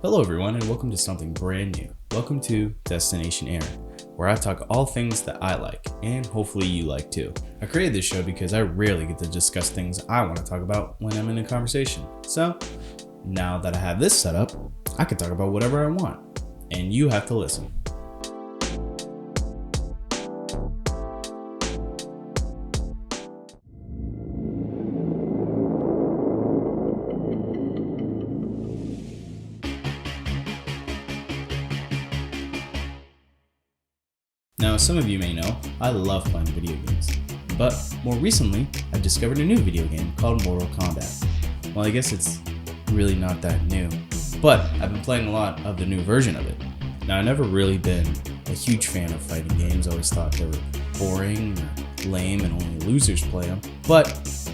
Hello everyone and welcome to something brand new. Welcome to Destination Aaron, where I talk all things that I like and hopefully you like too. I created this show because I rarely get to discuss things I want to talk about when I'm in a conversation. So now that I have this set up, I can talk about whatever I want and you have to listen. Now, some of you may know, I love playing video games, but more recently, I've discovered a new video game called Mortal Kombat. Well, I guess it's really not that new, but I've been playing a lot of the new version of it. Now, I've never really been a huge fan of fighting games. I always thought they were boring, or lame, and only losers play them, but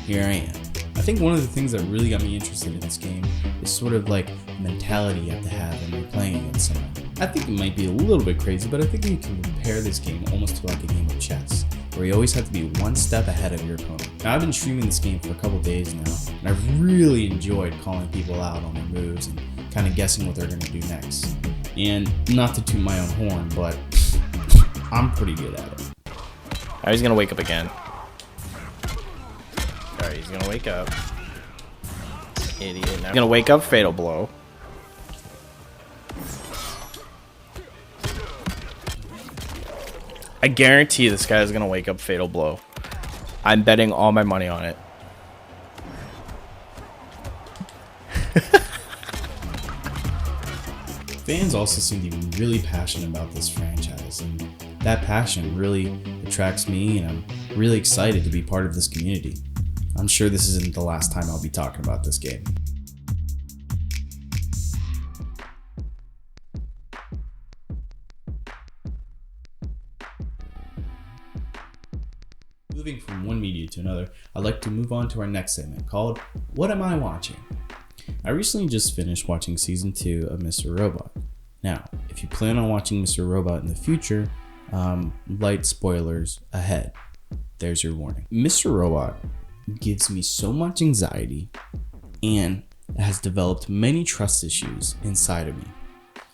here I am. I think one of the things that really got me interested in this game is sort of like the mentality you have to have when you're playing against someone. I think it might be a little bit crazy, but I think you can compare this game almost to like a game of chess, where you always have to be one step ahead of your opponent. Now, I've been streaming this game for a couple days now, and I've really enjoyed calling people out on their moves and kind of guessing what they're going to do next. And not to toot my own horn, but I'm pretty good at it. Oh, he's gonna wake up again. Alright, he's gonna wake up. Idiot. Now he's gonna wake up, fatal blow. I guarantee this guy is gonna wake up, fatal blow. I'm betting all my money on it. Fans also seem to be really passionate about this franchise, and that passion really attracts me, and I'm really excited to be part of this community. I'm sure this isn't the last time I'll be talking about this game. Moving from one media to another, I'd like to move on to our next segment called What Am I Watching? I recently just finished watching season 2 of Mr. Robot. Now, if you plan on watching Mr. Robot in the future, light spoilers ahead. There's your warning. Mr. Robot gives me so much anxiety and has developed many trust issues inside of me.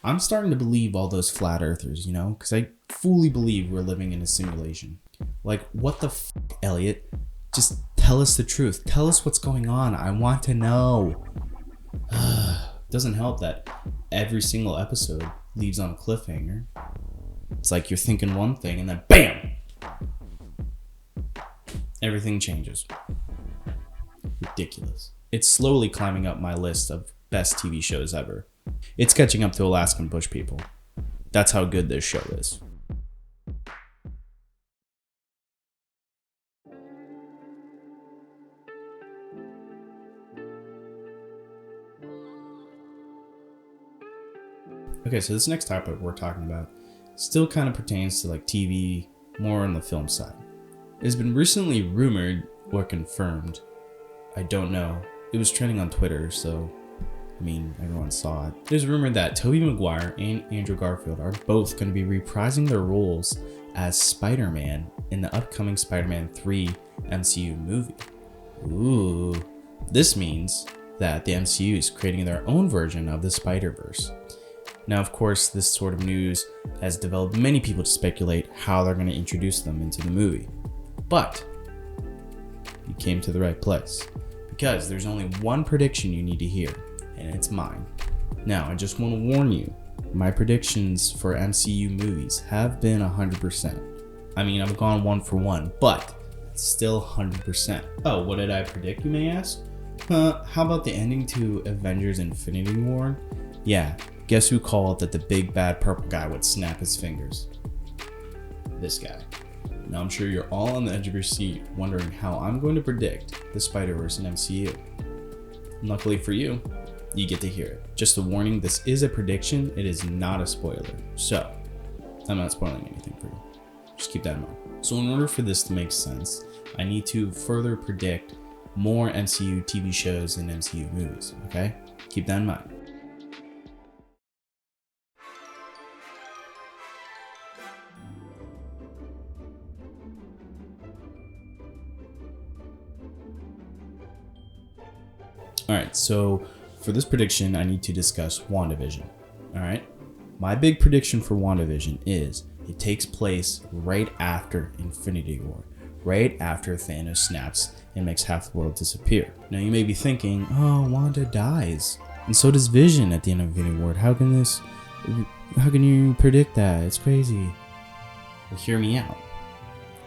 I'm starting to believe all those flat earthers, because I fully believe we're living in a simulation. Like, what the f***, Elliot? Just tell us the truth. Tell us what's going on. I want to know. Doesn't help that every single episode leaves on a cliffhanger. It's like you're thinking one thing and then BAM! Everything changes. Ridiculous. It's slowly climbing up my list of best TV shows ever. It's catching up to Alaskan Bush People. That's how good this show is. Okay, so this next topic we're talking about still kind of pertains to like TV, more on the film side. It has been recently rumored or confirmed. I don't know. It was trending on Twitter, so everyone saw it. There's rumored that Tobey Maguire and Andrew Garfield are both going to be reprising their roles as Spider-Man in the upcoming Spider-Man 3 MCU movie. Ooh. This means that the MCU is creating their own version of the Spider-Verse. Now, of course, this sort of news has developed many people to speculate how they're going to introduce them into the movie. But you came to the right place, because there's only one prediction you need to hear, and it's mine. Now, I just want to warn you, my predictions for MCU movies have been 100%. I've gone 1 for 1, but it's still 100%. Oh, what did I predict, you may ask? How about the ending to Avengers Infinity War? Yeah. Guess who called that the big bad purple guy would snap his fingers? This guy. Now I'm sure you're all on the edge of your seat wondering how I'm going to predict the Spider-Verse in MCU. Luckily for you, you get to hear it. Just a warning, this is a prediction, it is not a spoiler. So, I'm not spoiling anything for you. Just keep that in mind. So in order for this to make sense, I need to further predict more MCU TV shows and MCU movies, okay? Keep that in mind. Alright, so for this prediction, I need to discuss WandaVision. Alright? My big prediction for WandaVision is it takes place right after Infinity War. Right after Thanos snaps and makes half the world disappear. Now you may be thinking, oh, Wanda dies. And so does Vision at the end of Infinity War. How can you predict that? It's crazy. Well, hear me out.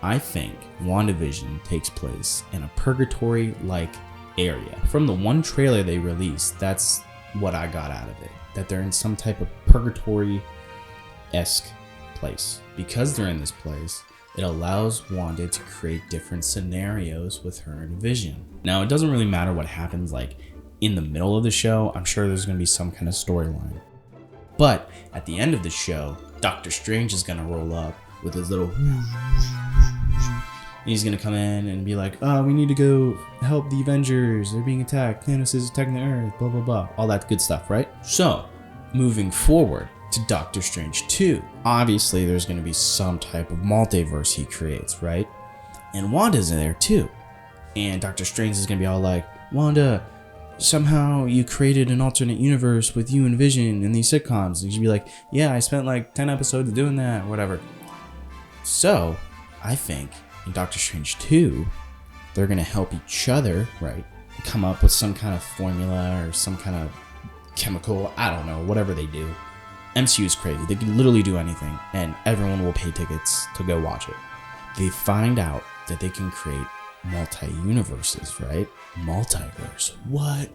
I think WandaVision takes place in a purgatory-like area. From the one trailer they released, that's what I got out of it. That they're in some type of purgatory-esque place. Because they're in this place, it allows Wanda to create different scenarios with her and Vision. Now, it doesn't really matter what happens like in the middle of the show. I'm sure there's going to be some kind of storyline. But at the end of the show, Doctor Strange is going to roll up with his little... And he's going to come in and be like, oh, we need to go help the Avengers. They're being attacked. Thanos is attacking the Earth. Blah, blah, blah. All that good stuff, right? So, moving forward to Doctor Strange 2. Obviously, there's going to be some type of multiverse he creates, right? And Wanda's in there too. And Doctor Strange is going to be all like, Wanda, somehow you created an alternate universe with you and Vision in these sitcoms. And she'd be like, yeah, I spent like 10 episodes doing that, whatever. So, I think in Doctor Strange 2, they're going to help each other, right? Come up with some kind of formula or some kind of chemical, I don't know, whatever they do. MCU is crazy. They can literally do anything, and everyone will pay tickets to go watch it. They find out that they can create multi-universes, right? Multiverse. What?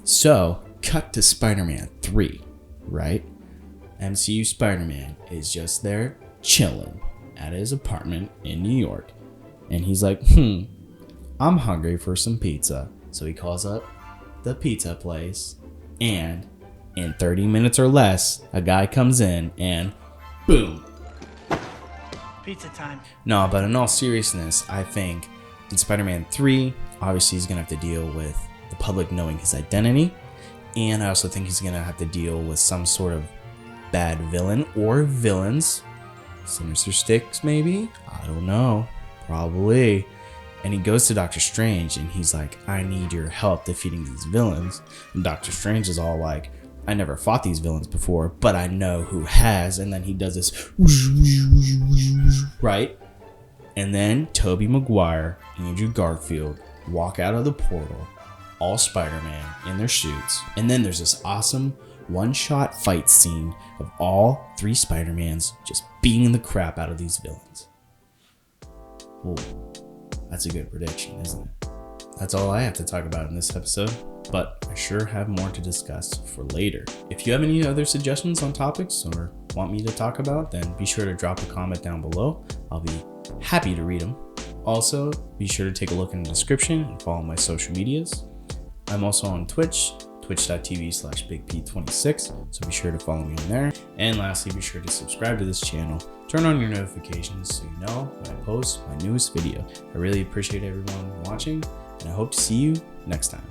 So, cut to Spider-Man 3, right? MCU Spider-Man is just there chilling at his apartment in New York. And he's like, I'm hungry for some pizza. So he calls up the pizza place, and in 30 minutes or less, a guy comes in and boom. Pizza time. No, but in all seriousness, I think in Spider-Man 3, obviously he's going to have to deal with the public knowing his identity. And I also think he's going to have to deal with some sort of bad villain or villains. Sinister Six, maybe? I don't know. Probably. And he goes to Doctor Strange and he's like, I need your help defeating these villains. And Doctor Strange is all like, I never fought these villains before, but I know who has. And then he does this, right? And then Tobey Maguire, Andrew Garfield walk out of the portal, all Spider-Man in their suits. And then there's this awesome one-shot fight scene of all 3 Spider-Mans just beating the crap out of these villains. Ooh, that's a good prediction, isn't it? That's all I have to talk about in this episode, but I sure have more to discuss for later. If you have any other suggestions on topics or want me to talk about, then be sure to drop a comment down below. I'll be happy to read them. Also, be sure to take a look in the description and follow my social medias. I'm also on Twitch, twitch.tv/BigP26, so be sure to follow me on there. And lastly, be sure to subscribe to this channel, turn on your notifications so you know when I post my newest video. I really appreciate everyone watching, and I hope to see you next time.